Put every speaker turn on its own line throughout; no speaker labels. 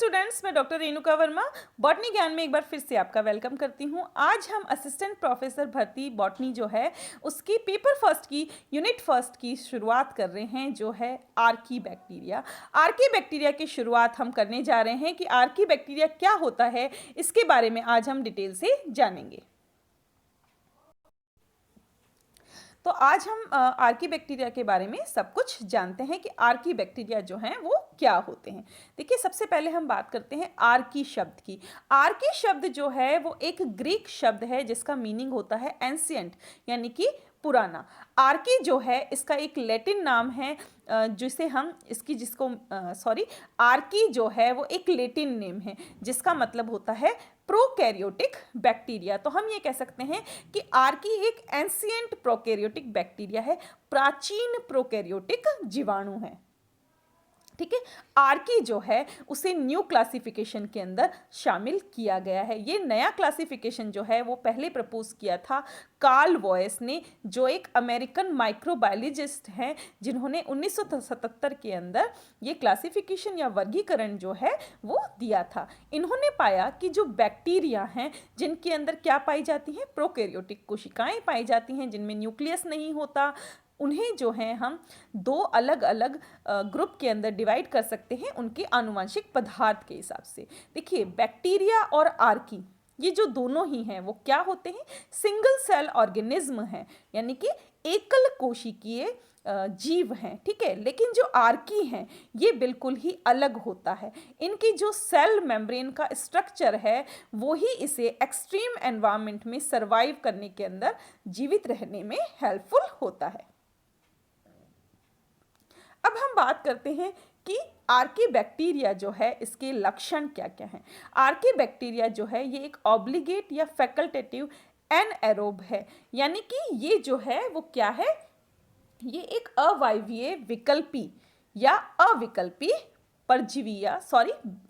Students, मैं doctor Renuka Verma botany ज्ञान में एक बार फिर से आपका वेलकम करती हूं। आज हम असिस्टेंट प्रोफेसर भर्ती बॉटनी जो है उसकी पेपर फर्स्ट की यूनिट फर्स्ट की शुरुआत कर रहे हैं, जो है आर्की बैक्टीरिया। आर्की बैक्टीरिया की शुरुआत हम करने जा रहे हैं कि आर्की बैक्टीरिया क्या होता है, इसके बारे में आज हम डिटेल से जानेंगे। तो आज हम आर्की बैक्टीरिया के बारे में सब कुछ जानते हैं कि आर्की बैक्टीरिया जो हैं वो क्या होते हैं। देखिए, सबसे पहले हम बात करते हैं आर्की शब्द की। आर्की शब्द जो है वो एक ग्रीक शब्द है जिसका मीनिंग होता है एंशिएंट, यानी कि पुराना। आर्की जो है इसका एक लैटिन नाम है जिसे हम आर्की जो है वो एक लैटिन नेम है जिसका मतलब होता है प्रोकैरियोटिक बैक्टीरिया। तो हम ये कह सकते हैं कि आर्की एक एंशिएंट प्रोकैरियोटिक बैक्टीरिया है, प्राचीन प्रोकैरियोटिक जीवाणु है। ठीक है, आर्की जो है उसे न्यू क्लासिफिकेशन के अंदर शामिल किया गया है। ये नया क्लासिफिकेशन जो है वो पहले प्रपोज किया था कार्ल वॉयस ने, जो एक अमेरिकन माइक्रोबायोलॉजिस्ट हैं जिन्होंने 1977 के अंदर ये क्लासिफिकेशन या वर्गीकरण जो है वो दिया था। इन्होंने पाया कि जो बैक्टीरिया हैं जिनके अंदर क्या पाई जाती हैं, प्रोकैरियोटिक कोशिकाएं पाई जाती हैं जिनमें न्यूक्लियस नहीं होता, उन्हें जो है हम दो अलग अलग ग्रुप के अंदर डिवाइड कर सकते हैं उनके आनुवंशिक पदार्थ के हिसाब से। देखिए, बैक्टीरिया और आर्की ये जो दोनों ही हैं वो क्या होते हैं, सिंगल सेल ऑर्गेनिज्म हैं, यानी कि एकल कोशिकीय जीव हैं। ठीक है, लेकिन जो आर्की हैं ये बिल्कुल ही अलग होता है। इनकी जो सेल मेम्ब्रेन का स्ट्रक्चर है वो ही इसे एक्सट्रीम एनवायरनमेंट में सर्वाइव करने के अंदर जीवित रहने में हेल्पफुल होता है। अब हम बात करते हैं कि आर्की बैक्टीरिया जो है इसके लक्षण क्या क्या हैं। आर्की बैक्टीरिया जो है ये एक ऑब्लिगेट या फैकल्टेटिव एनएरोब है, यानी कि ये जो है वो क्या है, ये एक अवायवीय विकल्पी या अविकल्पी परजीवी या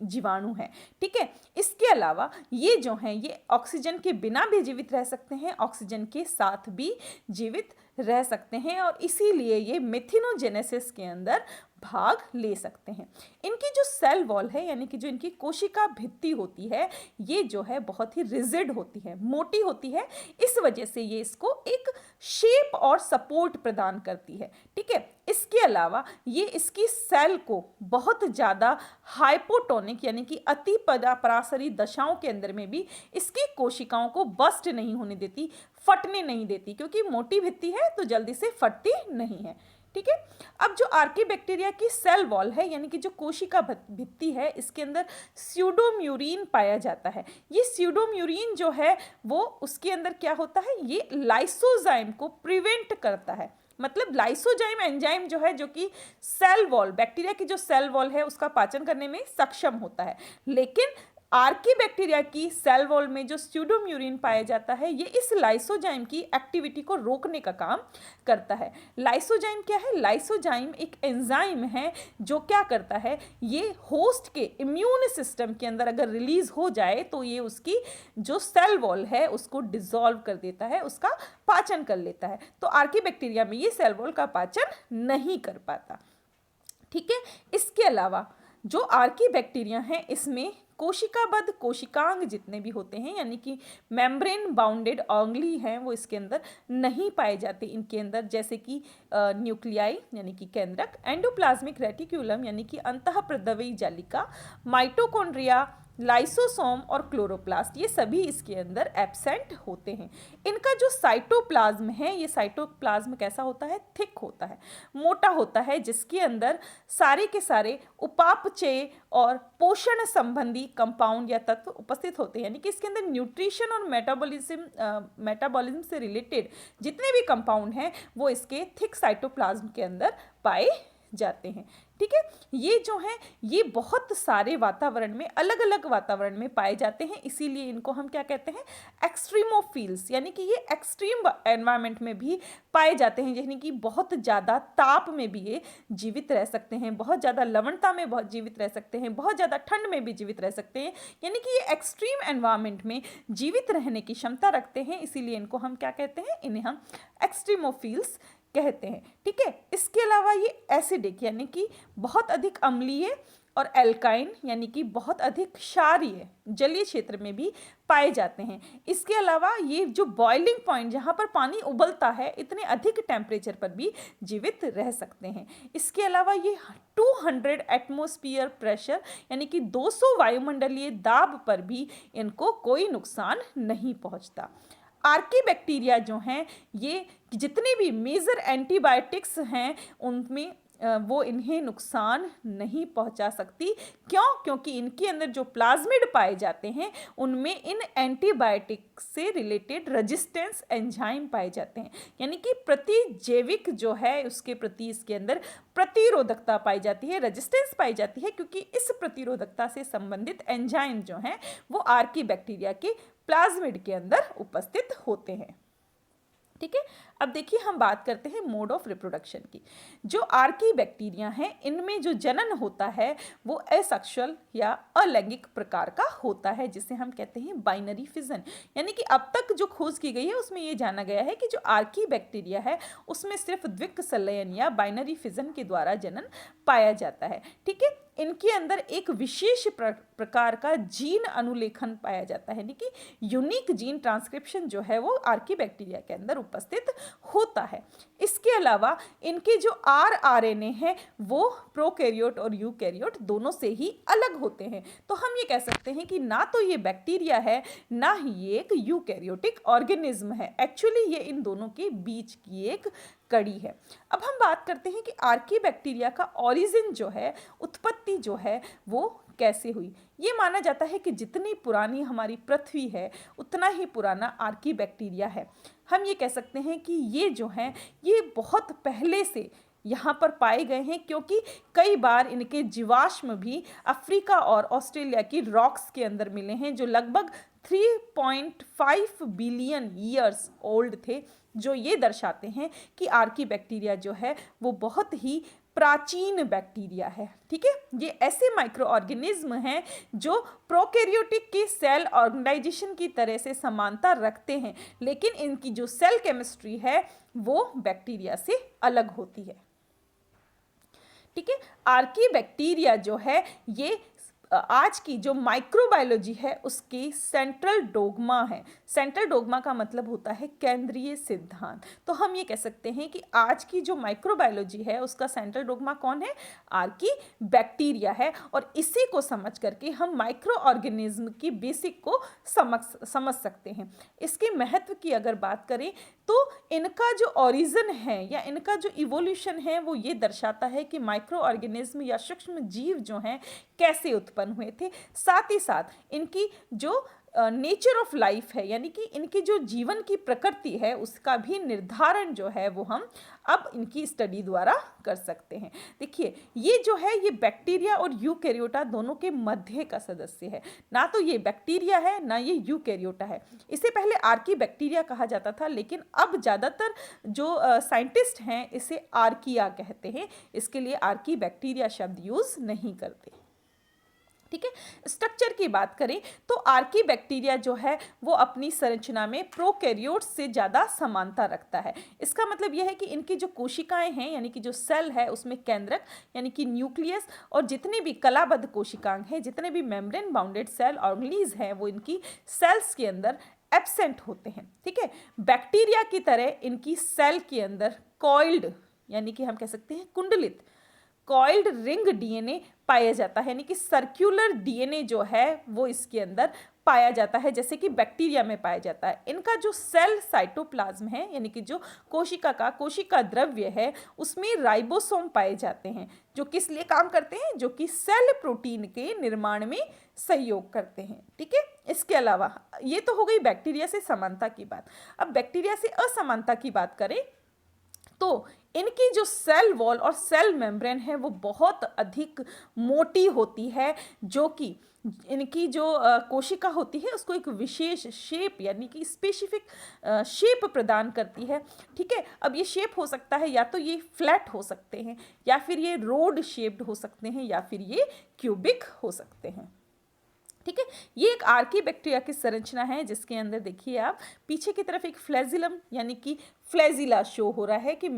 जीवाणु है। ठीक है, इसके अलावा ये जो हैं ये ऑक्सीजन के बिना भी जीवित रह सकते हैं, ऑक्सीजन के साथ भी जीवित रह सकते हैं, और इसीलिए ये मेथिनोजेनेसिस के अंदर भाग ले सकते हैं। इनकी जो सेल वॉल है, यानी कि जो इनकी कोशिका भित्ति होती है, ये जो है बहुत ही रिजिड होती है, मोटी होती है। इस वजह से ये इसको एक शेप और सपोर्ट प्रदान करती है। ठीक है, इसके अलावा ये इसकी सेल को बहुत ज़्यादा हाइपोटोनिक यानी कि अति परासरी दशाओं के अंदर में भी इसकी कोशिकाओं को बस्ट नहीं होने देती, फटने नहीं देती, क्योंकि मोटी भित्ति है तो जल्दी से फटती नहीं है। ठीक है, अब जो आर्की बैक्टीरिया की सेल वॉल है, यानी कि जो कोशिका भित्ति है, इसके अंदर स्यूडोम्यूरिन पाया जाता है। ये स्यूडोम्यूरिन जो है वो उसके अंदर क्या होता है, ये लाइसोजाइम को प्रिवेंट करता है। मतलब लाइसोजाइम एंजाइम जो है जो कि सेल वॉल, बैक्टीरिया की जो सेल वॉल है उसका पाचन करने में सक्षम होता है, लेकिन आर्की बैक्टीरिया की सेल वॉल में जो स्यूडोम्यूरिन पाया जाता है ये इस लाइसोजाइम की एक्टिविटी को रोकने का काम करता है। लाइसोजाइम क्या है, लाइसोजाइम एक एंजाइम है जो क्या करता है, ये होस्ट के इम्यून सिस्टम के अंदर अगर रिलीज हो जाए तो ये उसकी जो सेल वॉल है उसको डिसॉल्व कर देता है, उसका पाचन कर लेता है। तो आर्की बैक्टीरिया में ये सेल वॉल का पाचन नहीं कर पाता। ठीक है, इसके अलावा जो आर्की बैक्टीरिया हैं इसमें कोशिकाबद्ध कोशिकांग जितने भी होते हैं, यानी कि मेम्ब्रेन बाउंडेड ऑंगली हैं, वो इसके अंदर नहीं पाए जाते इनके अंदर, जैसे कि न्यूक्लियाई यानी कि केंद्रक, एंडोप्लाज्मिक रेटिक्यूलम यानी कि अंतःप्रद्रवी जालिका, माइटोकॉन्ड्रिया, लाइसोसोम और क्लोरोप्लास्ट, ये सभी इसके अंदर एब्सेंट होते हैं। इनका जो साइटोप्लाज्म है, ये साइटोप्लाज्म कैसा होता है, थिक होता है, मोटा होता है, जिसके अंदर सारे के सारे उपापचय और पोषण संबंधी कंपाउंड या तत्व उपस्थित होते हैं, यानी कि इसके अंदर न्यूट्रिशन और मेटाबॉलिज्म से रिलेटेड जितने भी कंपाउंड हैं वो इसके थिक साइटोप्लाज्म के अंदर पाए जाते हैं। ठीक है, ये जो हैं ये बहुत सारे वातावरण में, अलग अलग वातावरण में पाए जाते हैं, इसीलिए इनको हम क्या कहते हैं, एक्सट्रीमोफिल्स, यानी कि ये एक्सट्रीम एनवायरनमेंट में भी पाए जाते हैं, यानी कि बहुत ज़्यादा ताप में भी ये जीवित रह सकते हैं, बहुत ज़्यादा लवणता में बहुत जीवित रह सकते हैं, बहुत ज़्यादा ठंड में भी जीवित रह सकते हैं, यानी कि ये एक्सट्रीम एनवायरनमेंट में जीवित रहने की क्षमता रखते हैं, इसीलिए इनको हम क्या कहते हैं, इन्हें हम एक्सट्रीमोफिल्स कहते हैं। ठीक है, इसके अलावा ये एसिडिक यानी कि बहुत अधिक अम्लीय और एल्काइन यानी कि बहुत अधिक क्षारीय जलीय क्षेत्र में भी पाए जाते हैं। इसके अलावा ये जो बॉइलिंग पॉइंट जहाँ पर पानी उबलता है, इतने अधिक टेम्परेचर पर भी जीवित रह सकते हैं। इसके अलावा ये 200 एटमॉस्फेयर प्रेशर यानी कि 200 वायुमंडलीय दाब पर भी इनको कोई नुकसान नहीं पहुंचता। आर्कीबैक्टीरिया जो हैं, ये जितने भी मेजर एंटीबायोटिक्स हैं उनमें वो इन्हें नुकसान नहीं पहुंचा सकती। क्यों? क्योंकि इनके अंदर जो प्लाज्मिड पाए जाते हैं उनमें इन एंटीबायोटिक से रिलेटेड रेजिस्टेंस एंजाइम पाए जाते हैं, यानी कि प्रतिजैविक जो है उसके प्रति इसके अंदर प्रतिरोधकता पाई जाती है, रेजिस्टेंस पाई जाती है, क्योंकि इस प्रतिरोधकता से संबंधित एंजाइम जो हैं वो आर्कीबैक्टीरिया के प्लाज्मिड के अंदर उपस्थित होते हैं। ठीक है, अब देखिए हम बात करते हैं मोड ऑफ रिप्रोडक्शन की। जो आर्कीबैक्टीरिया हैं इनमें जो जनन होता है वो असेक्सुअल या अलैंगिक प्रकार का होता है, जिसे हम कहते हैं बाइनरी फिजन। यानी कि अब तक जो खोज की गई है उसमें ये जाना गया है कि जो आर्कीबैक्टीरिया है उसमें सिर्फ द्विक संलयन या बाइनरी फिजन के द्वारा जनन पाया जाता है। ठीक है, इनके अंदर एक विशेष प्रकार का जीन अनुलेखन पाया जाता है, यानी कि यूनिक जीन ट्रांसक्रिप्शन जो है वो आर्कीबैक्टीरिया के अंदर उपस्थित होता है। इसके अलावा इनके जो आरआरएनए है वो प्रोकैरियोट और यूकैरियोट दोनों से ही अलग होते हैं। तो हम ये कह सकते हैं कि ना तो ये बैक्टीरिया है ना ही ये एक यूकैरियोटिक ऑर्गेनिज्म है। एक्चुअली ये इन दोनों के बीच की एक कड़ी है। अब हम बात करते हैं कि आर्कीबैक्टीरिया का ओरिजिन जो है, उत्पत्ति जो है वो कैसे हुई। ये माना जाता है कि जितनी पुरानी हमारी पृथ्वी है उतना ही पुराना आर्कीबैक्टीरिया है। हम ये कह सकते हैं कि ये जो हैं ये बहुत पहले से यहाँ पर पाए गए हैं, क्योंकि कई बार इनके जीवाश्म भी अफ्रीका और ऑस्ट्रेलिया की रॉक्स के अंदर मिले हैं जो लगभग 3.5 बिलियन ईयर्स ओल्ड थे, जो ये दर्शाते हैं कि आर्कीबैक्टीरिया जो है वो बहुत ही प्राचीन बैक्टीरिया है। ठीक है, ये ऐसे माइक्रो ऑर्गेनिज्म हैं जो प्रोकैरियोटिक के सेल ऑर्गेनाइजेशन की तरह से समानता रखते हैं, लेकिन इनकी जो सेल केमिस्ट्री है वो बैक्टीरिया से अलग होती है। ठीक है, आर्कीबैक्टीरिया जो है ये आज की जो माइक्रोबायोलॉजी है उसकी सेंट्रल डोगमा है। सेंट्रल डोगमा का मतलब होता है केंद्रीय सिद्धांत। तो हम ये कह सकते हैं कि आज की जो माइक्रोबायोलॉजी है उसका सेंट्रल डोगमा कौन है? आर्कीबैक्टीरिया है। और इसी को समझ करके हम माइक्रो ऑर्गेनिज्म की बेसिक को समझ सकते हैं। इसके महत्व की अगर बात करें तो इनका जो ओरिजिन है या इनका जो इवोल्यूशन है वो ये दर्शाता है कि माइक्रो ऑर्गेनिज्म या सूक्ष्म जीव जो हैं कैसे उत्पन्न हुए थे। साथ ही साथ इनकी जो नेचर ऑफ लाइफ है, यानी कि इनकी जो जीवन की प्रकृति है उसका भी निर्धारण जो है वो हम अब इनकी स्टडी द्वारा कर सकते हैं। देखिए ये जो है ये बैक्टीरिया और यूकैरियोटा दोनों के मध्य का सदस्य है। ना तो ये बैक्टीरिया है ना ये यूकैरियोटा है। इससे पहले आर्कीबैक्टीरिया कहा जाता था, लेकिन अब ज़्यादातर जो साइंटिस्ट हैं इसे आर्किया कहते हैं। इसके लिए आर्कीबैक्टीरिया शब्द यूज़ नहीं करते। ठीक है, स्ट्रक्चर की बात करें तो आर्कीबैक्टीरिया जो है वो अपनी संरचना में प्रोकैरियोट्स से ज़्यादा समानता रखता है। इसका मतलब यह है कि इनकी जो कोशिकाएं हैं यानी कि जो सेल है उसमें केंद्रक यानी कि न्यूक्लियस और जितने भी कलाबद्ध कोशिकांग हैं, जितने भी मेम्ब्रेन बाउंडेड सेल ऑर्गेनीज हैं वो इनकी सेल्स के अंदर एब्सेंट होते हैं। ठीक है, बैक्टीरिया की तरह इनकी सेल के अंदर कॉइल्ड यानी कि हम कह सकते हैं कुंडलित कॉइल्ड रिंग डीएनए पाया जाता है, यानी कि सर्कुलर डीएनए जो है वो इसके अंदर पाया जाता है जैसे कि बैक्टीरिया में पाया जाता है। इनका जो सेल साइटोप्लाज्म है यानी कि जो कोशिका द्रव्य है उसमें राइबोसोम पाए जाते हैं जो किस लिए काम करते हैं? जो कि सेल प्रोटीन के निर्माण में सहयोग करते हैं। ठीक है, इसके अलावा ये तो हो गई बैक्टीरिया से समानता की बात। अब बैक्टीरिया से असमानता की बात करें तो इनकी जो सेल वॉल और सेल मेम्ब्रेन है वो बहुत अधिक मोटी होती है, जो कि इनकी जो कोशिका होती है उसको एक विशेष शेप यानी कि स्पेसिफिक शेप प्रदान करती है। ठीक है, अब ये शेप हो सकता है या तो ये फ्लैट हो सकते हैं या फिर ये रोड शेप्ड हो सकते हैं या फिर ये क्यूबिक हो सकते हैं। ठीक है, ये एक आर्कीबैक्टीरिया की संरचना है जिसके अंदर देखिए आप पीछे की तरफ एक फ्लैजिलम यानी कि फ्लैजिला शो हो रहा है कि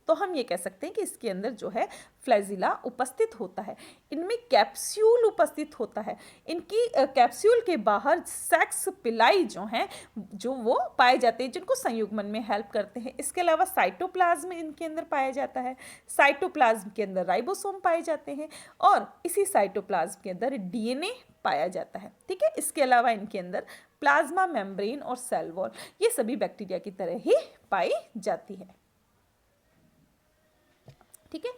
तो हम ये कह सकते हैं कि इसके अंदर जो है फ्लैजिला उपस्थित होता है। इनमें कैप्सूल उपस्थित होता है। इनकी कैप्सूल के बाहर सेक्स पिलाई जो हैं जो वो पाए जाते हैं, जिनको संयुग्मन में हेल्प करते हैं। इसके अलावा साइटोप्लाज्म इनके अंदर पाया जाता है। साइटोप्लाज्म के अंदर राइबोसोम पाए जाते हैं और इसी साइटोप्लाज्म के अंदर डीएनए पाया जाता है। ठीक है, इसके अलावा इनके अंदर प्लाज्मा मेम्ब्रेन और सेल वॉल ये सभी बैक्टीरिया की तरह ही पाई जाती है। ठीक है,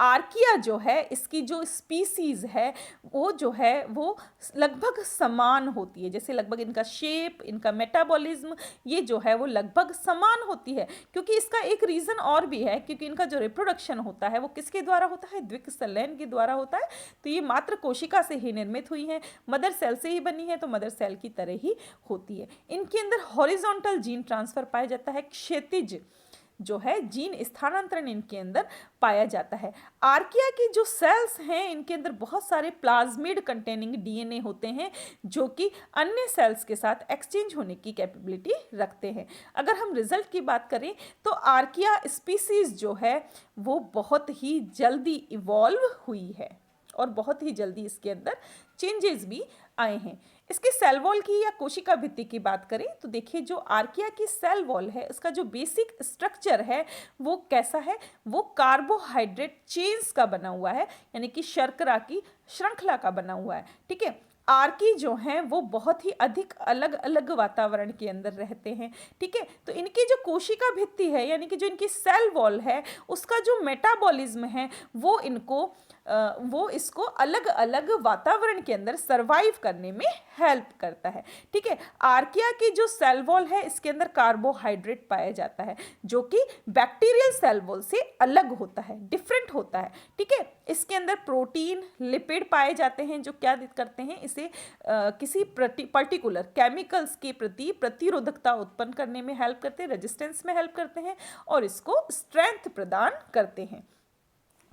आर्किया जो है, इसकी जो स्पीसीज है वो जो है वो लगभग समान होती है। जैसे लगभग इनका शेप, इनका मेटाबॉलिज्म ये जो है वो लगभग समान होती है। क्योंकि इसका एक रीज़न और भी है, क्योंकि इनका जो रिप्रोडक्शन होता है वो किसके द्वारा होता है? द्विक संलयन के द्वारा होता है। तो ये मात्र कोशिका से ही निर्मित हुई है, मदर सेल से ही बनी है, तो मदर सेल की तरह ही होती है। इनके अंदर हॉरिजॉन्टल जीन ट्रांसफर पाया जाता है, क्षैतिज जो है जीन स्थानांतरण इनके अंदर पाया जाता है। आर्किया की जो सेल्स हैं इनके अंदर बहुत सारे प्लाज्मिड कंटेनिंग डीएनए होते हैं जो कि अन्य सेल्स के साथ एक्सचेंज होने की कैपेबिलिटी रखते हैं। अगर हम रिजल्ट की बात करें तो आर्किया स्पीसीज जो है वो बहुत ही जल्दी इवॉल्व हुई है और बहुत ही जल्दी इसके अंदर चेंजेस भी आए हैं। इसके सेल वॉल की या कोशिका भित्ति की बात करें तो देखिए जो आर्किया की सेल वॉल है उसका जो बेसिक स्ट्रक्चर है वो कैसा है? वो कार्बोहाइड्रेट चेन्स का बना हुआ है, यानी कि शर्करा की श्रृंखला का बना हुआ है। ठीक है, आर्की जो हैं वो बहुत ही अधिक अलग अलग वातावरण के अंदर रहते हैं। ठीक है, तो इनकी जो कोशिका भित्ति है यानी कि जो इनकी सेल वॉल है उसका जो मेटाबॉलिज्म है वो इसको अलग अलग वातावरण के अंदर सरवाइव करने में हेल्प करता है। ठीक है, आर्किया की जो सेल वॉल है इसके अंदर कार्बोहाइड्रेट पाया जाता है जो कि बैक्टीरियल सेल वॉल से अलग होता है, डिफरेंट होता है। ठीक है, इसके अंदर प्रोटीन, लिपिड पाए जाते हैं जो क्या करते हैं? इसे किसी पर्टिकुलर केमिकल्स के प्रति प्रतिरोधकता उत्पन्न करने में हेल्प करते हैं, रेजिस्टेंस में हेल्प करते हैं और इसको स्ट्रेंथ प्रदान करते हैं।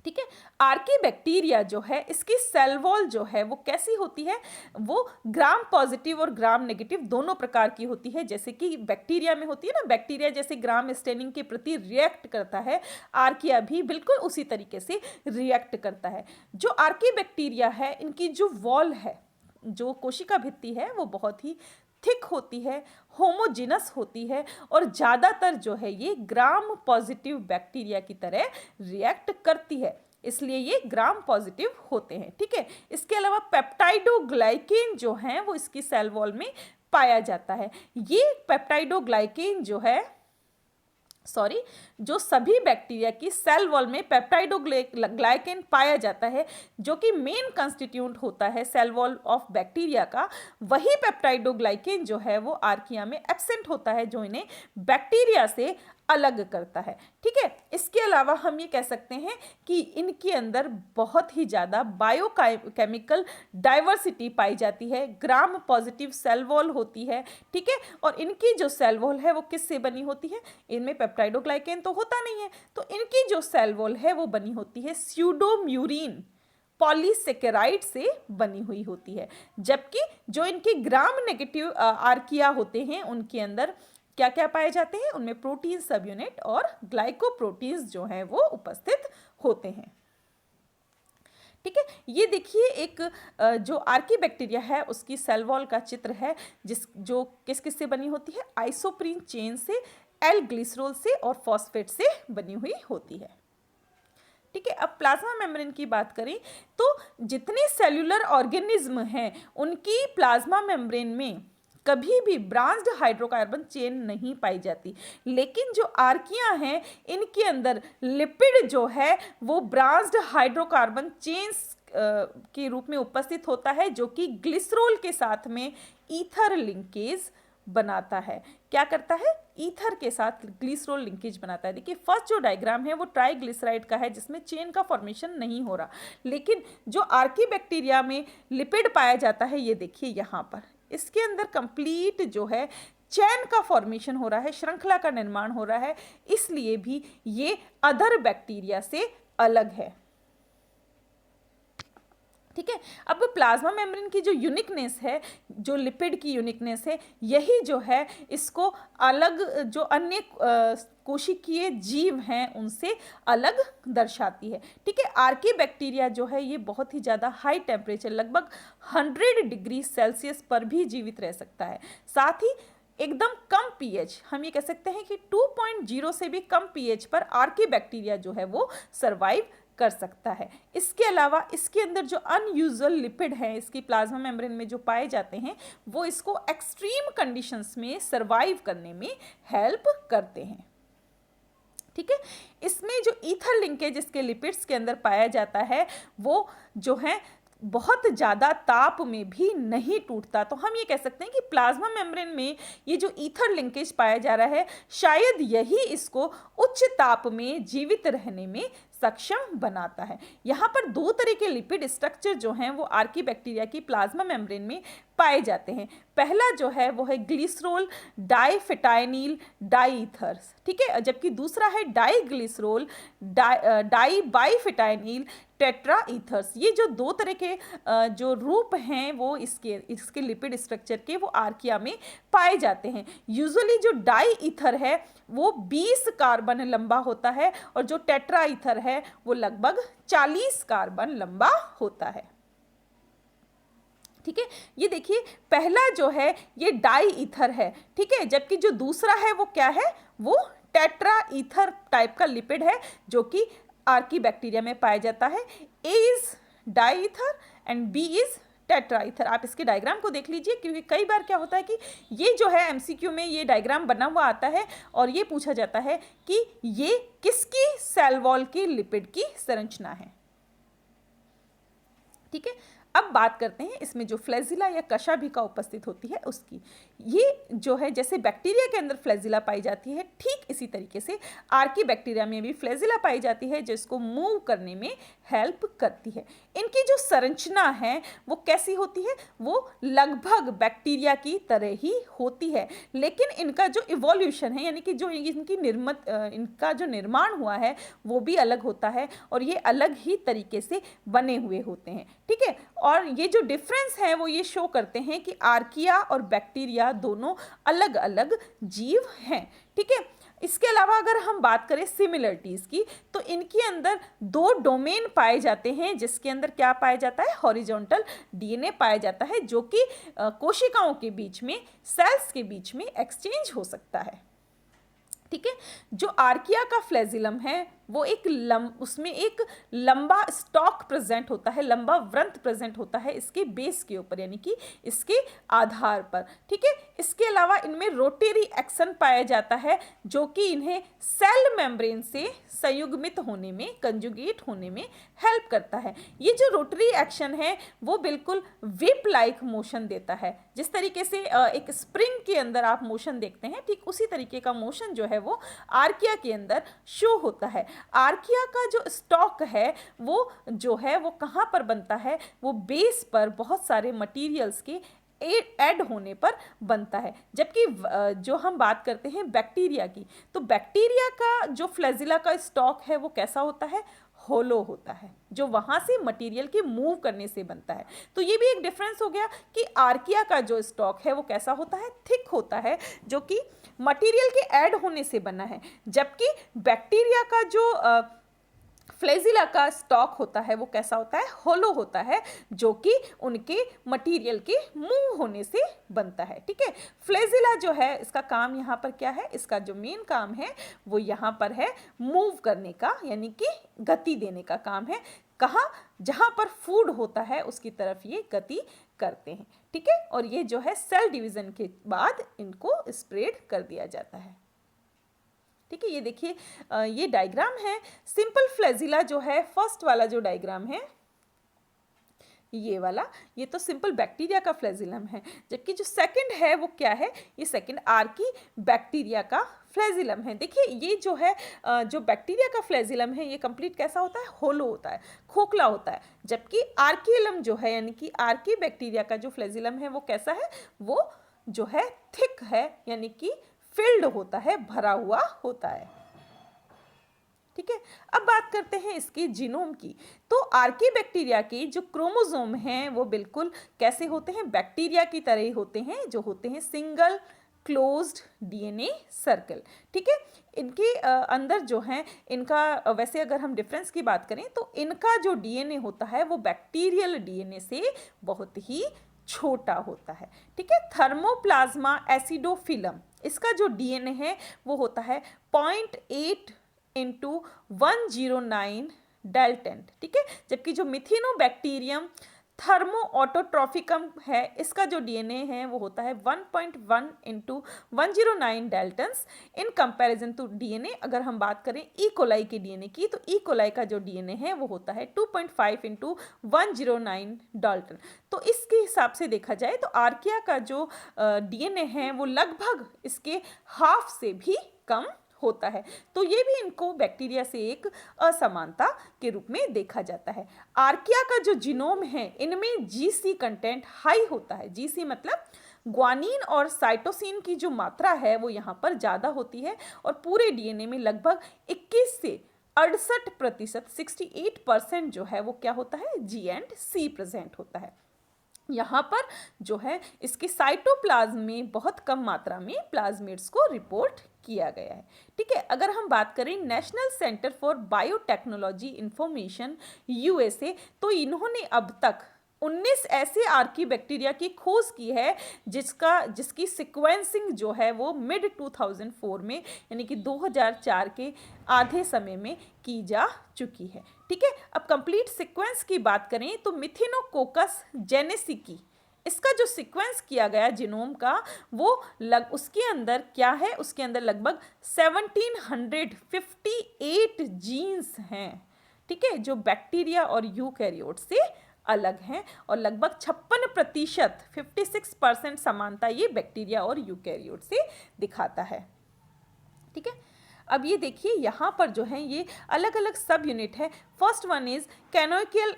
ठीक है, आर्की बैक्टीरिया जो है इसकी सेल वॉल जो है वो कैसी होती है? वो ग्राम पॉजिटिव और ग्राम नेगेटिव दोनों प्रकार की होती है। जैसे कि बैक्टीरिया में होती है ना, बैक्टीरिया जैसे ग्राम स्टेनिंग के प्रति रिएक्ट करता है, आर्किया भी बिल्कुल उसी तरीके से रिएक्ट करता है। जो आर्की बैक्टीरिया है इनकी जो वॉल है, जो कोशिका भित्ति है वो बहुत ही थिक होती है, होमोजिनस होती है और ज़्यादातर जो है ये ग्राम पॉजिटिव बैक्टीरिया की तरह रिएक्ट करती है, इसलिए ये ग्राम पॉजिटिव होते हैं। ठीक है, इसके अलावा पेप्टाइडोग्लाइकेन जो हैं वो इसकी सेल वॉल में पाया जाता है। ये पेप्टाइडोग्लाइकेन जो सभी बैक्टीरिया की सेल वॉल में पेप्टाइडोग्लाइकेन पाया जाता है जो कि मेन कंस्टिट्यूएंट होता है सेल वॉल ऑफ बैक्टीरिया का, वही पेप्टाइडोग्लाइकेन जो है वो आर्किया में एब्सेंट होता है जो इन्हें बैक्टीरिया से अलग करता है। ठीक है, इसके अलावा हम ये कह सकते हैं कि इनके अंदर बहुत ही ज़्यादा बायोकेमिकल डाइवर्सिटी पाई जाती है, ग्राम पॉजिटिव सेल वॉल होती है। ठीक है, और इनकी जो सेल वॉल है वो किससे बनी होती है? इनमें पेप्टाइडोग्लाइकेन तो होता नहीं है, तो इनकी जो सेल वॉल है वो बनी होती है स्यूडोम्यूरिन पॉलीसेकेराइड से बनी हुई होती है। जबकि जो इनके ग्राम नेगेटिव आर्किया होते हैं उनके अंदर क्या क्या पाए जाते हैं? उनमें प्रोटीन सब यूनिट और ग्लाइकोप्रोटीन्स जो हैं वो उपस्थित होते हैं। ठीक है, ये देखिए एक जो आर्की बैक्टीरिया है उसकी सेल वॉल का चित्र है जो किस किस से बनी होती है? आइसोप्रीन चेन से, एल ग्लिसरॉल से और फॉस्फेट से बनी हुई होती है। ठीक है, अब प्लाज्मा मेम्ब्रेन की बात करें तो जितने सेल्यूलर ऑर्गेनिज्म हैं उनकी प्लाज्मा मेम्ब्रेन में कभी भी ब्रांच्ड हाइड्रोकार्बन चेन नहीं पाई जाती, लेकिन जो आर्किया हैं इनके अंदर लिपिड जो है वो ब्रांच्ड हाइड्रोकार्बन चेन्स के रूप में उपस्थित होता है जो कि ग्लिसरॉल के साथ में ईथर लिंकेज बनाता है। क्या करता है? ईथर के साथ ग्लिसरॉल लिंकेज बनाता है। देखिए फर्स्ट जो डायग्राम है वो ट्राइग्लिसराइड का है जिसमें चेन का फॉर्मेशन नहीं हो रहा, लेकिन जो आर्की बैक्टीरिया में लिपिड पाया जाता है ये देखिए यहाँ पर इसके अंदर कंप्लीट जो है चैन का फॉर्मेशन हो रहा है, श्रृंखला का निर्माण हो रहा है, इसलिए भी ये अदर बैक्टीरिया से अलग है। ठीक है, अब प्लाज्मा मेम्ब्रेन की जो यूनिकनेस है, जो लिपिड की यूनिकनेस है, यही जो है इसको अलग जो अन्य कोशिकीय जीव हैं उनसे अलग दर्शाती है। ठीक है, आर्की बैक्टीरिया जो है ये बहुत ही ज़्यादा हाई टेम्परेचर लगभग 100 डिग्री सेल्सियस पर भी जीवित रह सकता है। साथ ही एकदम कम पीएच, हम ये कह सकते हैं कि 2.0 से भी कम पीएच पर आर्की बैक्टीरिया जो है वो सर्वाइव कर सकता है। इसके अलावा इसके अंदर जो अनयूजुअल लिपिड हैं इसकी प्लाज्मा मेम्ब्रेन में जो पाए जाते हैं वो इसको एक्सट्रीम कंडीशंस में सर्वाइव करने में हेल्प करते हैं। ठीक है, इसमें जो ईथर लिंकेज इसके लिपिड्स के अंदर पाया जाता है वो जो है बहुत ज़्यादा ताप में भी नहीं टूटता। तो हम ये कह सकते हैं कि प्लाज्मा मेम्ब्रेन में ये जो ईथर लिंकेज पाया जा रहा है शायद यही इसको उच्च ताप में जीवित रहने में सक्षम बनाता है। यहाँ पर दो तरह के लिपिड स्ट्रक्चर जो हैं वो आर्की बैक्टीरिया की प्लाज्मा मेम्ब्रेन में पाए जाते हैं। पहला जो है वो है ग्लिसरोल डाइफिटाइनिल डाईथर्स, ठीक है, जबकि दूसरा है डाईग्लिसरोल डाई बाईफिटाइनिल टेट्रा ईथर्स। ये जो दो तरह के जो रूप हैं वो इसके लिपिड स्ट्रक्चर के वो आर्किया में पाए जाते हैं। यूजुअली जो डाई ईथर है वो 20 कार्बन लंबा होता है और जो टेट्रा ईथर है वो लगभग 40 कार्बन लंबा होता है। ठीक है, ये देखिए पहला जो है ये डाई ईथर है, ठीक है, जबकि जो दूसरा है वो क्या है, वो टेट्रा ईथर टाइप का लिपिड है जो कि आर्की बैक्टीरिया में पाया जाता है। A is di ether and B is tetra ether. आप इसके डायग्राम को देख लीजिए क्योंकि कई बार क्या होता है कि ये जो है एमसीक्यू में ये डायग्राम बना हुआ आता है और ये पूछा जाता है कि ये किसकी सेल वॉल की लिपिड की संरचना है। ठीक है, अब बात करते हैं इसमें जो फ्लैजिला या कशाभिका उपस्थित होती है उसकी। ये जो है जैसे बैक्टीरिया के अंदर फ्लैजिला पाई जाती है ठीक इसी तरीके से आर्की बैक्टीरिया में भी फ्लैजिला पाई जाती है जिसको मूव करने में हेल्प करती है। इनकी जो संरचना है वो कैसी होती है, वो लगभग बैक्टीरिया की तरह ही होती है, लेकिन इनका जो इवोल्यूशन है यानी कि जो इनका जो निर्माण हुआ है वो भी अलग होता है और ये अलग ही तरीके से बने हुए होते हैं। ठीक है, और ये जो डिफरेंस है वो ये शो करते हैं कि आर्किया और बैक्टीरिया दोनों अलग अलग जीव हैं। ठीक है, इसके अलावा अगर हम बात करें सिमिलरिटीज़ की तो इनके अंदर दो डोमेन पाए जाते हैं जिसके अंदर क्या पाया जाता है, हॉरिजॉन्टल डीएनए पाया जाता है जो कि कोशिकाओं के बीच में सेल्स के बीच में एक्सचेंज हो सकता है। ठीक है, जो आर्किया का फ्लैजिलम है वो उसमें एक लंबा स्टॉक प्रेजेंट होता है, लंबा व्रंत प्रेजेंट होता है इसके बेस के ऊपर यानी कि इसके आधार पर। ठीक है, इसके अलावा इनमें रोटरी एक्शन पाया जाता है जो कि इन्हें सेल मेम्ब्रेन से संयुग्मित होने में, कंजुगेट होने में हेल्प करता है। ये जो रोटरी एक्शन है वो बिल्कुल विप लाइक मोशन देता है। जिस तरीके से एक स्प्रिंग के अंदर आप मोशन देखते हैं ठीक उसी तरीके का मोशन जो है वो आर्किया के अंदर शो होता है। आर्किया का जो स्टॉक है वो जो है वो कहाँ पर बनता है, वो बेस पर बहुत सारे मटेरियल्स के ऐड होने पर बनता है। जबकि जो हम बात करते हैं बैक्टीरिया की, तो बैक्टीरिया का जो फ्लैजिला का स्टॉक है वो कैसा होता है, होलो होता है, जो वहाँ से मटेरियल के मूव करने से बनता है। तो ये भी एक डिफरेंस हो गया कि आर्किया का जो स्टॉक है वो कैसा होता है, थिक होता है, जो कि मटेरियल के ऐड होने से बना है, जबकि बैक्टीरिया का जो फ्लैजिला का स्टॉक होता है वो कैसा होता है, होलो होता है, जो कि उनके मटेरियल के मूव होने से बनता है। ठीक है, फ्लैजिला जो है इसका काम यहाँ पर क्या है, इसका जो मेन काम है वो यहाँ पर है मूव करने का, यानी कि गति देने का काम है। कहाँ, जहाँ पर फूड होता है उसकी तरफ ये गति करते हैं। ठीक है, और ये जो है सेल डिवीजन के बाद इनको स्प्रेड कर दिया जाता है। ठीक है, ये देखिए ये डायग्राम है। सिंपल फ्लैजिला जो है फर्स्ट वाला जो डायग्राम है ये वाला, ये तो सिंपल बैक्टीरिया का फ्लैजिलम है, जबकि जो सेकंड है वो क्या है, ये सेकंड आर्की बैक्टीरिया का फ्लैजिलम है। देखिए ये जो है जो बैक्टीरिया का फ्लैजिलम है ये कंप्लीट कैसा होता है, होलो होता है, खोखला होता है, जबकि आर्कियलम जो है यानी कि आर्की बैक्टीरिया का जो फ्लैजिलम है वो कैसा है, वो जो है थिक है, यानी कि फिल्ड होता है, भरा हुआ होता है। ठीक है, अब बात करते हैं इसके जीनोम की। तो आर्की बैक्टीरिया के जो क्रोमोसोम हैं वो बिल्कुल कैसे होते हैं, बैक्टीरिया की तरह ही होते हैं, जो होते हैं सिंगल क्लोज्ड डीएनए सर्कल। ठीक है, इनके अंदर जो है इनका वैसे अगर हम डिफरेंस की बात करें तो इनका जो डीएनए होता है वो बैक्टीरियल डीएनए से बहुत ही छोटा होता है। ठीक है, थर्मोप्लाज्मा एसिडोफिलम, इसका जो डीएनए है वो होता है 0.8 इंटू 109 डेल्टन। ठीक है, जबकि जो मिथिनोबैक्टीरियम थर्मो ऑटोट्रॉफिकम है, इसका जो डीएनए है वो होता है 1.1 into 109 daltons in comparison to DNA. अगर हम बात करें ई कोलाई के डीएनए की, तो ई कोलाई का जो डीएनए है वो होता है 2.5 इंटू 109 डाल्टन। तो इसके हिसाब से देखा जाए तो आर्किया का जो डीएनए है वो लगभग इसके हाफ से भी कम होता है। तो ये भी इनको बैक्टीरिया से एक असमानता के रूप में देखा जाता है। आर्किया का जो जीनोम है इनमें जीसी कंटेंट हाई होता है। जीसी मतलब ग्वानिन और साइटोसिन की जो मात्रा है वो यहाँ पर ज़्यादा होती है और पूरे डीएनए में लगभग 21 से 68% 68% जो है वो क्या होता है, जी एंड सी प्रेजेंट होता है। यहाँ पर जो है इसके साइटोप्लाज्म में बहुत कम मात्रा में प्लाज्मिड्स को रिपोर्ट किया गया है। ठीक है, अगर हम बात करें national centre for biotechnology information USA, तो इन्होंने अब तक 19 ऐसे आर्की बैक्टीरिया की खोज की है जिसकी सिक्वेंसिंग जो है वो मिड 2004 में यानी कि 2004 के आधे समय में की जा चुकी है। ठीक है, अब कंप्लीट सीक्वेंस की बात करें तो मिथिनोकोकस जेनेसिकी, इसका जो सीक्वेंस किया गया जीनोम का वो उसके अंदर क्या है, उसके अंदर लगभग 1758 जीन्स हैं। ठीक है, जो बैक्टीरिया और यूकैरियोट से अलग हैं और लगभग 56% 56% समानता ये बैक्टीरिया और यूकैरियोट से दिखाता है। ठीक है, अब ये देखिए यहाँ पर जो है ये अलग अलग सब यूनिट है। First one is canonical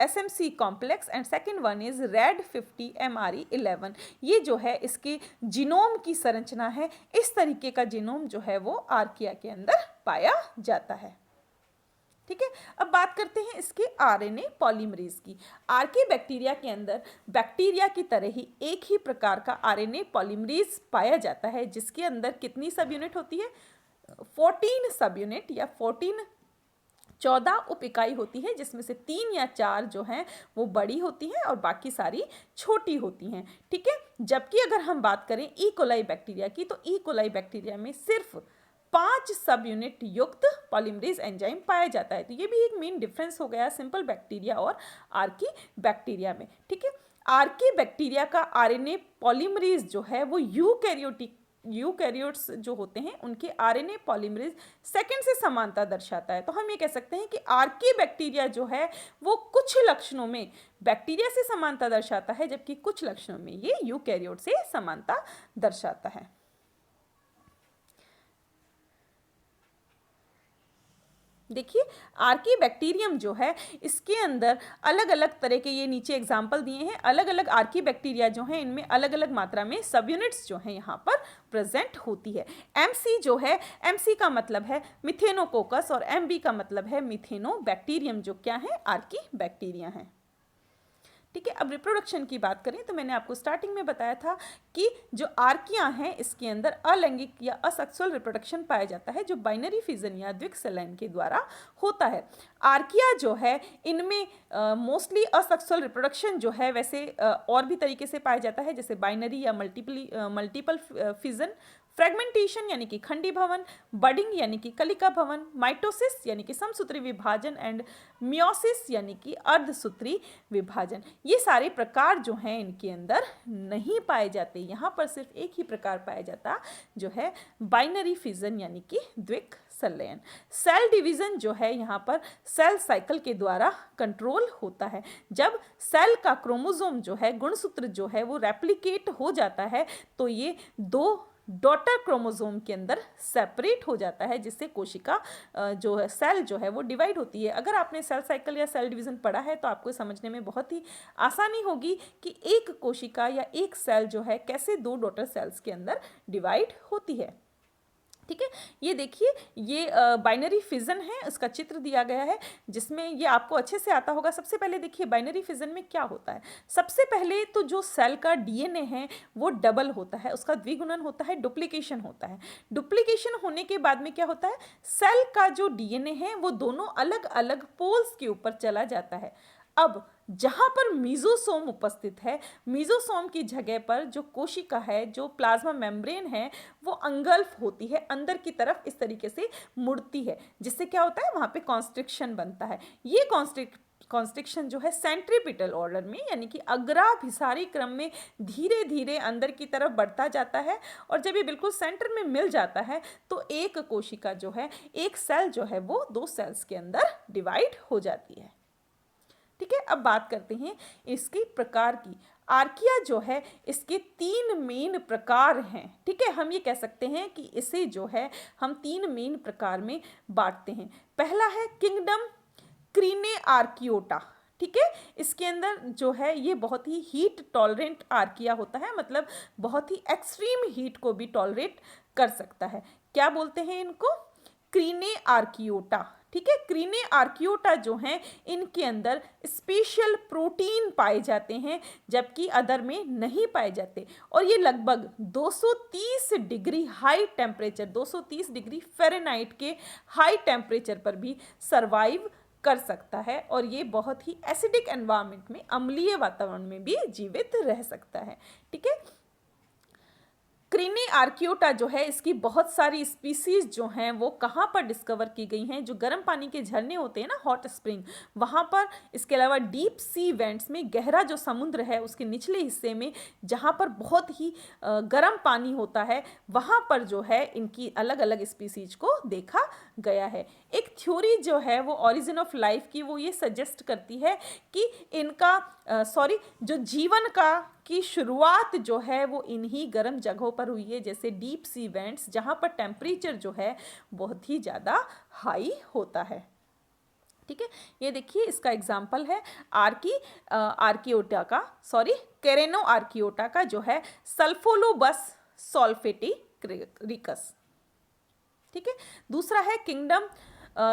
SMC complex and second one is Rad 50 MRE11। ये जो है इसके जीनोम की संरचना है। इस तरीके का जीनोम जो है वो आर्किया के अंदर पाया जाता है। ठीक है, अब बात करते हैं इसके आरएनए पॉलीमरेज की। आर्की बैक्टीरिया के अंदर बैक्टीरिया की तरह ही एक ही प्रकार का आरएनए पॉलीमरेज पाया जाता है, जिसके अंदर कितनी सब यूनिट होती है, 14 सब यूनिट या 14 उप इकाई होती है, जिसमें से 3 या 4 जो हैं वो बड़ी होती हैं और बाकी सारी छोटी होती हैं। ठीक है, जबकि अगर हम बात करें ई कोलाई बैक्टीरिया की, तो ई कोलाई बैक्टीरिया में सिर्फ 5 सब यूनिट युक्त पॉलीमरेज एंजाइम पाया जाता है। तो ये भी एक मेन डिफरेंस हो गया सिंपल बैक्टीरिया और आर्की बैक्टीरिया में। ठीक है, आर्की बैक्टीरिया का आरएनए पॉलीमरेज जो है वो यूकैरियोट्स जो होते हैं उनके आरएनए पॉलीमरेज सेकंड से समानता दर्शाता है। तो हम ये कह सकते हैं कि आर्की बैक्टीरिया जो है वो कुछ लक्षणों में बैक्टीरिया से समानता दर्शाता है, जबकि कुछ लक्षणों में ये यूकैरियोट से समानता दर्शाता है। देखिए, आर्की बैक्टीरियम जो है इसके अंदर अलग अलग तरह के, ये नीचे एग्जाम्पल दिए हैं, अलग अलग आर्की बैक्टीरिया जो हैं इनमें अलग अलग मात्रा में सब यूनिट्स जो हैं यहाँ पर प्रेजेंट होती है। एमसी जो है, एमसी का मतलब है मिथेनोकोकस और एमबी का मतलब है मिथेनोबैक्टीरियम, जो क्या है, आर्की बैक्टीरिया हैं। ठीक है, अब रिप्रोडक्शन की बात करें तो मैंने आपको स्टार्टिंग में बताया था कि जो आर्कियां हैं इसके अंदर अलैंगिक या असेक्सुअल रिप्रोडक्शन पाया जाता है, जो बाइनरी फिजन या द्विक सलायन के द्वारा होता है। आर्किया जो है इनमें मोस्टली असेक्सुअल रिप्रोडक्शन जो है वैसे और भी तरीके से पाया जाता है, जैसे बाइनरी या मल्टीपल फिजन, फ्रेगमेंटेशन यानी कि खंडी भवन, बडिंग यानी कि कलिका भवन, माइटोसिस यानी कि समसूत्री विभाजन एंड मियोसिस यानी कि अर्धसूत्री विभाजन। ये सारे प्रकार जो हैं इनके अंदर नहीं पाए जाते। यहाँ पर सिर्फ एक ही प्रकार पाया जाता जो है बाइनरी फिजन यानी कि द्विक संलयन। सेल डिवीजन जो है यहाँ पर सेल साइकिल के द्वारा कंट्रोल होता है। जब सेल का क्रोमोसोम जो है, गुणसूत्र जो है वो रेप्लिकेट हो जाता है तो ये 2 डॉटर क्रोमोसोम के अंदर सेपरेट हो जाता है, जिससे कोशिका जो है सेल जो है वो डिवाइड होती है। अगर आपने सेल साइकिल या सेल डिवीजन पढ़ा है तो आपको समझने में बहुत ही आसानी होगी कि एक कोशिका या एक सेल जो है कैसे 2 डॉटर सेल्स के अंदर डिवाइड होती है। ठीक है। ये देखिए, ये बाइनरी फिजन है, उसका चित्र दिया गया है जिसमें ये आपको अच्छे से आता होगा। सबसे पहले देखिए बाइनरी फिजन में क्या होता है। सबसे पहले तो जो सेल का डीएनए है वो डबल होता है, उसका द्विगुणन होता है, डुप्लीकेशन होता है। डुप्लीकेशन होने के बाद में क्या होता है, सेल का जो डीएनए है वो दोनों अलग अलग पोल्स के ऊपर चला जाता है। अब जहां पर मीजोसोम उपस्थित है, मीजोसोम की जगह पर जो कोशिका है, जो प्लाज्मा मेम्ब्रेन है, वो अंगल्फ होती है, अंदर की तरफ इस तरीके से मुड़ती है, जिससे क्या होता है, वहां पे कॉन्स्ट्रिक्शन बनता है। ये कॉन्स्ट्रिक्शन जो है सेंट्रीपिटल ऑर्डर में, यानी कि अग्राभिसारी क्रम में धीरे धीरे अंदर की तरफ बढ़ता जाता है, और जब ये बिल्कुल सेंटर में मिल जाता है तो एक कोशिका जो है, एक सेल जो है वो दो सेल्स के अंदर डिवाइड हो जाती है। ठीक है। अब बात करते हैं इसकी प्रकार की। आर्किया जो है इसके तीन मेन प्रकार हैं। ठीक है, हम ये कह सकते हैं कि इसे जो है हम तीन मेन प्रकार में बांटते हैं। पहला है किंगडम क्रीने आर्कियोटा। ठीक है, इसके अंदर जो है ये बहुत ही हीट टॉलरेंट आर्किया होता है, मतलब बहुत ही एक्सट्रीम हीट को भी टॉलरेट कर सकता है। क्या बोलते हैं इनको, क्रीने आर्कियोटा। ठीक है, क्रीने आर्कियोटा जो हैं इनके अंदर स्पेशल प्रोटीन पाए जाते हैं, जबकि अदर में नहीं पाए जाते, और ये लगभग 230 degree high temperature, 230 degree Fahrenheit के हाई टेम्परेचर पर भी सरवाइव कर सकता है, और ये बहुत ही एसिडिक एनवायरनमेंट में, अम्लीय वातावरण में भी जीवित रह सकता है। ठीक है, क्रीने आर्कियोटा जो है इसकी बहुत सारी स्पीसीज जो हैं वो कहाँ पर डिस्कवर की गई हैं, जो गर्म पानी के झरने होते हैं ना, हॉट स्प्रिंग, वहाँ पर, इसके अलावा डीप सी वेंट्स में, गहरा जो समुद्र है उसके निचले हिस्से में जहाँ पर बहुत ही गर्म पानी होता है, वहाँ पर जो है इनकी अलग अलग स्पीसीज को देखा गया है। एक थ्योरी जो है वो ओरिजिन ऑफ लाइफ की, वो ये सजेस्ट करती है कि इनका जो जीवन की शुरुआत जो है वो इन्हीं गर्म जगहों पर हुई है, जैसे डीप सी वेंट्स, जहाँ पर टेम्परेचर जो है बहुत ही ज़्यादा हाई होता है। ठीक है, ये देखिए इसका एग्जाम्पल है आर्कियोटा का, कैरेनो आर्कियोटा का जो है सल्फोलोबस सॉल्फेटिरिकस। ठीक है, दूसरा है किंगडम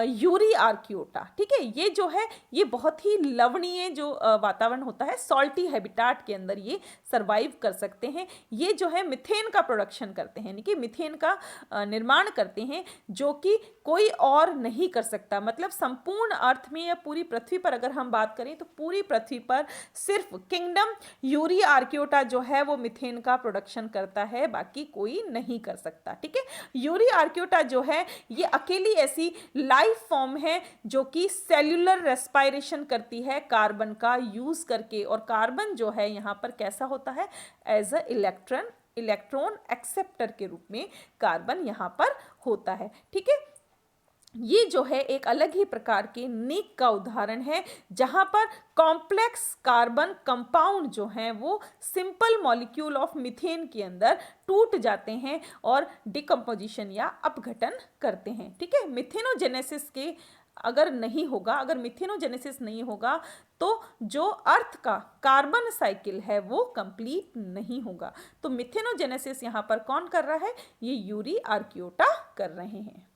यूरी आर्कियोटा। ठीक है, ये जो है ये बहुत ही लवणीय जो वातावरण होता है, सॉल्टी हैबिटाट के अंदर ये सरवाइव कर सकते हैं। ये जो है मिथेन का प्रोडक्शन करते हैं, यानी कि मिथेन का निर्माण करते हैं, जो कि कोई और नहीं कर सकता। मतलब संपूर्ण अर्थ में या पूरी पृथ्वी पर अगर हम बात करें तो पूरी पृथ्वी पर सिर्फ किंगडम यूरी आर्कियोटा जो है वो मिथेन का प्रोडक्शन करता है, बाकी कोई नहीं कर सकता। ठीक है, यूरी आर्कियोटा जो है ये अकेली ऐसी लाइफ फॉर्म है जो कि सेल्यूलर रेस्पायरेशन करती है कार्बन का यूज करके, और कार्बन जो है यहाँ पर कैसा होता है, एज अ इलेक्ट्रॉन एक्सेप्टर के रूप में कार्बन यहाँ पर होता है। ठीक है, ये जो है एक अलग ही प्रकार के निक का उदाहरण है, जहां पर कॉम्प्लेक्स कार्बन कंपाउंड जो हैं वो सिंपल मॉलिक्यूल ऑफ मिथेन के अंदर टूट जाते हैं और डिकम्पोजिशन या अपघटन करते हैं। ठीक है, मिथेनोजेनेसिस के अगर मिथेनोजेनेसिस नहीं होगा तो जो अर्थ का कार्बन साइकिल है वो कंप्लीट नहीं होगा। तो मिथेनोजेनेसिस यहाँ पर कौन कर रहा है, ये यूरी आर्कियोटा कर रहे हैं।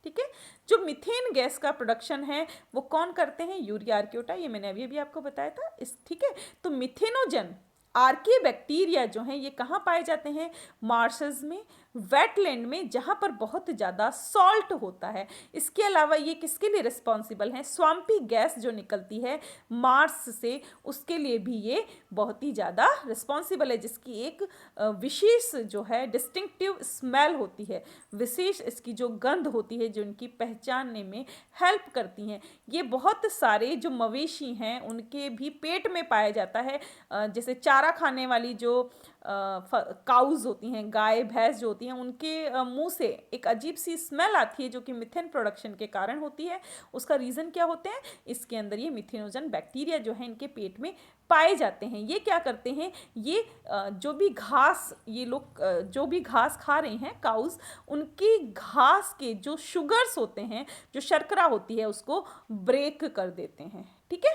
ठीक है, जो मीथेन गैस का प्रोडक्शन है वो कौन करते हैं, यूरी आर्कियोटा, ये मैंने अभी आपको बताया था। ठीक है, तो मिथेनोजन आर्की बैक्टीरिया जो हैं ये कहाँ पाए जाते हैं, मार्शेस में, वेटलैंड में, जहाँ पर बहुत ज़्यादा सॉल्ट होता है। इसके अलावा ये किसके लिए रिस्पॉन्सिबल हैं, स्वाम्पी गैस जो निकलती है मार्स से, उसके लिए भी ये बहुत ही ज़्यादा रिस्पॉन्सिबल है, जिसकी एक विशेष जो है डिस्टिंक्टिव स्मेल होती है, विशेष इसकी जो गंध होती है जो इनकी पहचानने में हेल्प करती हैं। ये बहुत सारे जो मवेशी हैं उनके भी पेट में पाया जाता है, जैसे चारा खाने वाली जो काउज होती हैं, गाय भैंस जो होती हैं, उनके मुंह से एक अजीब सी स्मेल आती है जो कि मिथेन प्रोडक्शन के कारण होती है। उसका रीज़न क्या होते हैं, इसके अंदर ये मिथेनोजन बैक्टीरिया जो है इनके पेट में पाए जाते हैं। ये क्या करते हैं, ये जो भी घास ये लोग जो भी घास खा रहे हैं काउज, उनकी घास के जो शुगर्स होते हैं, जो शर्करा होती है, उसको ब्रेक कर देते हैं। ठीक है,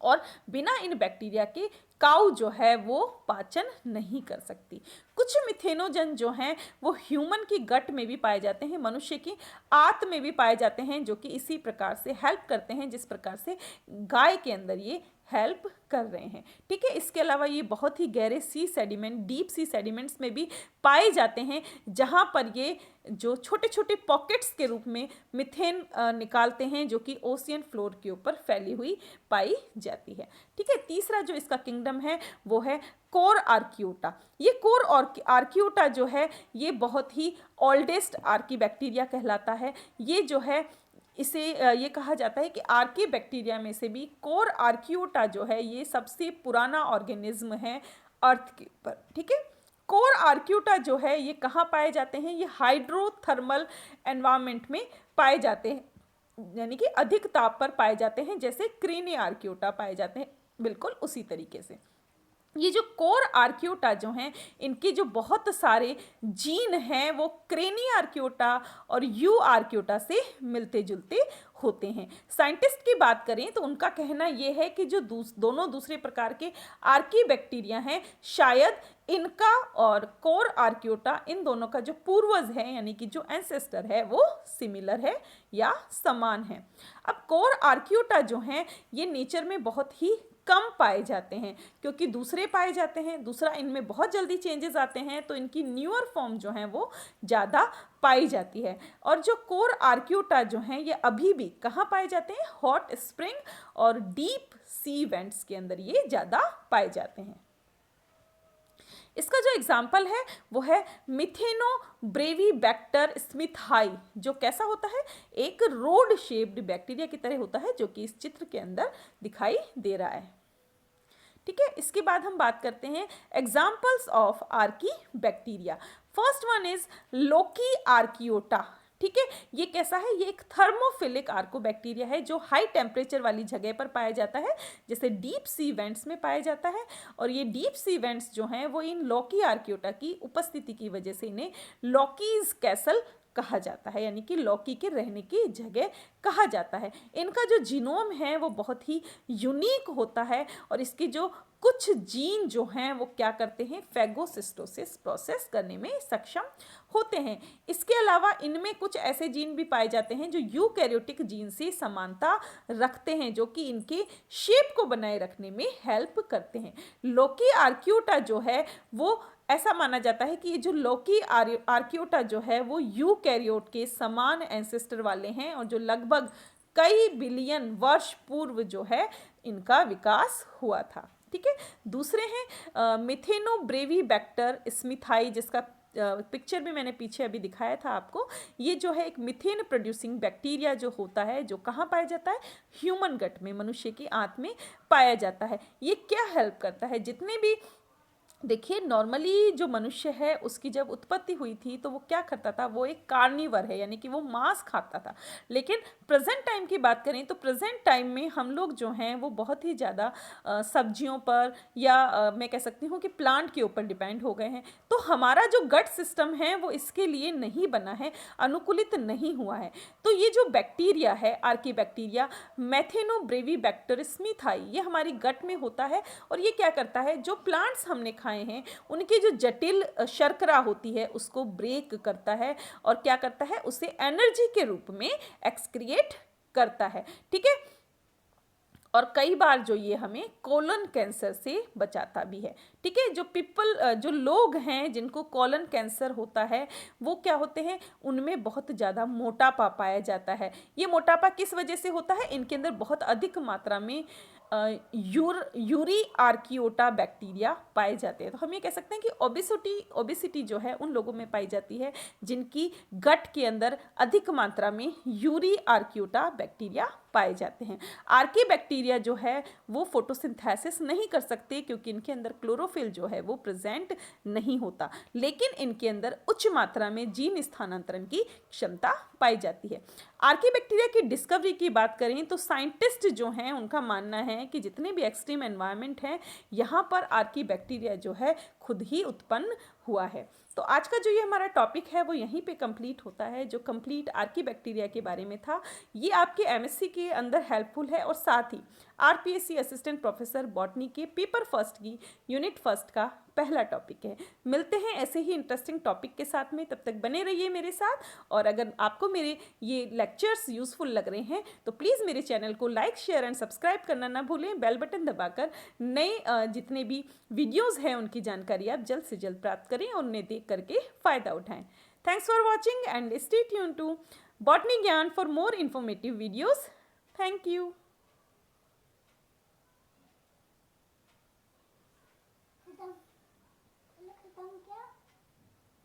और बिना इन बैक्टीरिया के काऊ जो है वो पाचन नहीं कर सकती। कुछ मिथेनोजन जो हैं वो ह्यूमन की गट में भी पाए जाते हैं, मनुष्य की आंत में भी पाए जाते हैं, जो कि इसी प्रकार से हेल्प करते हैं जिस प्रकार से गाय के अंदर ये हेल्प कर रहे हैं। ठीक है, इसके अलावा ये बहुत ही गहरे सी सेडिमेंट, डीप सी सेडिमेंट्स में भी पाए जाते हैं, जहाँ पर ये जो छोटे छोटे पॉकेट्स के रूप में मिथेन निकालते हैं, जो कि ओशियन फ्लोर के ऊपर फैली हुई पाई जाती है। ठीक है, तीसरा जो इसका किंगडम है वो है कोर आर्कियोटा। ये कोर आर्कियोटा जो है ये बहुत ही ओल्डेस्ट आर्की बैक्टीरिया कहलाता है। ये जो है इसे ये कहा जाता है कि आर्की बैक्टीरिया में से भी कोर आर्कियोटा जो है ये सबसे पुराना ऑर्गेनिज्म है अर्थ के ऊपर। ठीक है, कोर आर्कियोटा जो है ये कहाँ पाए जाते हैं, ये हाइड्रोथर्मल एनवायरनमेंट में पाए जाते हैं, यानी कि अधिक ताप पर पाए जाते हैं, जैसे क्रीनी आर्कियोटा पाए जाते हैं, बिल्कुल उसी तरीके से। ये जो कोर आर्कियोटा जो हैं इनके जो बहुत सारे जीन हैं वो क्रेनी आर्कियोटा और यू आर्कियोटा से मिलते जुलते होते हैं। साइंटिस्ट की बात करें तो उनका कहना ये है कि जो दोनों दूसरे प्रकार के आर्की बैक्टीरिया हैं, शायद इनका और कोर आर्कियोटा इन दोनों का जो पूर्वज है यानी कि जो एंसेस्टर है वो सिमिलर है या समान है। अब कोर आर्कियोटा जो हैं ये नेचर में बहुत ही कम पाए जाते हैं, क्योंकि दूसरे पाए जाते हैं, दूसरा इनमें बहुत जल्दी चेंजेस आते हैं, तो इनकी न्यूअर फॉर्म जो है वो ज़्यादा पाई जाती है। और जो कोर आर्कियोटा जो हैं ये अभी भी कहाँ पाए जाते हैं, हॉट स्प्रिंग और डीप सी वेंट्स के अंदर ये ज़्यादा पाए जाते हैं। इसका जो एग्जाम्पल है वो है मिथेनोब्रेविबैक्टर स्मिथाई, जो कैसा होता है, एक रोड शेप्ड बैक्टीरिया की तरह होता है, जो कि इस चित्र के अंदर दिखाई दे रहा है। ठीक है, इसके बाद हम बात करते हैं examples of archaebacteria. First one is Lokiarchaeota. ठीक है, ये कैसा है, ये एक थर्मोफिलिक आर्कोबैक्टीरिया है जो हाई टेम्परेचर वाली जगह पर पाया जाता है, जैसे डीप सी वेंट्स में पाया जाता है। और ये डीप सी वेंट्स जो हैं वो इन लॉकी आर्कियोटा की उपस्थिति की वजह से इन्हें लॉकीज कैसल कहा जाता है, यानी कि लॉकी के रहने की जगह कहा जाता है। इनका जो जीनोम है वो बहुत ही यूनिक होता है और इसकी जो कुछ जीन जो हैं वो क्या करते हैं, फेगोसिस्टोसिस प्रोसेस करने में सक्षम होते हैं। इसके अलावा इनमें कुछ ऐसे जीन भी पाए जाते हैं जो यूकैरियोटिक जीन से समानता रखते हैं, जो कि इनके शेप को बनाए रखने में हेल्प करते हैं। लोकी आर्कियोटा जो है वो ऐसा माना जाता है कि ये जो लोकी आर्कियोटा जो है वो यूकैरियोट के समान एंसेस्टर वाले हैं और जो लगभग कई बिलियन वर्ष पूर्व जो है इनका विकास हुआ था। ठीक है, दूसरे हैं मिथेनोब्रेविबैक्टर स्मिथाई, जिसका पिक्चर भी मैंने पीछे अभी दिखाया था आपको। ये जो है एक मिथेन प्रोड्यूसिंग बैक्टीरिया जो होता है, जो कहाँ पाया जाता है, ह्यूमन गट में, मनुष्य की आंत में पाया जाता है। ये क्या हेल्प करता है, जितने भी देखिए नॉर्मली जो मनुष्य है उसकी जब उत्पत्ति हुई थी तो वो क्या करता था, वो एक कार्निवर है, यानी कि वो मांस खाता था। लेकिन प्रेजेंट टाइम की बात करें तो प्रेजेंट टाइम में हम लोग जो हैं वो बहुत ही ज़्यादा सब्जियों पर या मैं कह सकती हूँ कि प्लांट के ऊपर डिपेंड हो गए हैं। तो हमारा जो गट सिस्टम है वो इसके लिए नहीं बना है, अनुकूलित नहीं हुआ है। तो ये जो बैक्टीरिया है, आर्की बैक्टीरिया मेथेनोब्रेविबैक्टर स्मिथाई, ये हमारी गट में होता है और ये क्या करता है, जो प्लांट्स हमने हैं उनकी जो जटिल शर्करा होती है उसको ब्रेक करता है और क्या करता है, उसे एनर्जी के रूप में एक्सक्रिएट करता है। ठीक है, और कई बार जो ये हमें कोलन कैंसर से बचाता भी है। ठीक है, जो लोग हैं जिनको कोलन कैंसर होता है वो क्या होते हैं, उनमें बहुत ज़्यादा मोटापा पाया जाता है। ये मोटापा किस वजह से होता है, इनके अंदर बहुत अधिक मात्रा में यूरी आर्कियोटा बैक्टीरिया पाए जाते हैं। तो हम ये कह सकते हैं कि ओबेसिटी जो है उन लोगों में पाई जाती है जिनकी गट के अंदर अधिक मात्रा में यूरी आर्कियोटा बैक्टीरिया पाए जाते हैं। आर्की बैक्टीरिया जो है वो फोटोसिंथेसिस नहीं कर सकते क्योंकि इनके अंदर क्लोरोफिल जो है वो प्रेजेंट नहीं होता, लेकिन इनके अंदर उच्च मात्रा में जीन स्थानांतरण की क्षमता पाई जाती है। आर्की बैक्टीरिया की डिस्कवरी की बात करें तो साइंटिस्ट जो हैं उनका मानना है कि जितने भी एक्सट्रीम एनवायरनमेंट हैं यहाँ पर आर्की बैक्टीरिया जो है खुद ही उत्पन्न हुआ है। तो आज का जो ये हमारा टॉपिक है वो यहीं पे कंप्लीट होता है, जो कंप्लीट आर्की बैक्टीरिया के बारे में था। ये आपके एमएससी के अंदर हेल्पफुल है और साथ ही आरपीएससी असिस्टेंट प्रोफेसर बॉटनी के पेपर फर्स्ट की यूनिट फर्स्ट का पहला टॉपिक है। मिलते हैं ऐसे ही इंटरेस्टिंग टॉपिक के साथ में, तब तक बने रहिए मेरे साथ। और अगर आपको मेरे ये लेक्चर्स यूज़फुल लग रहे हैं तो प्लीज़ मेरे चैनल को लाइक शेयर एंड सब्सक्राइब करना ना भूलें। बेल बटन दबाकर नए जितने भी वीडियोज़ हैं उनकी जानकारी आप जल्द से जल्द प्राप्त करें और उन्हें देख करके फ़ायदा उठाएं। Thanks for watching and stay tune to botany Gyan for more informative videos. Thank you.
खत्म क्या?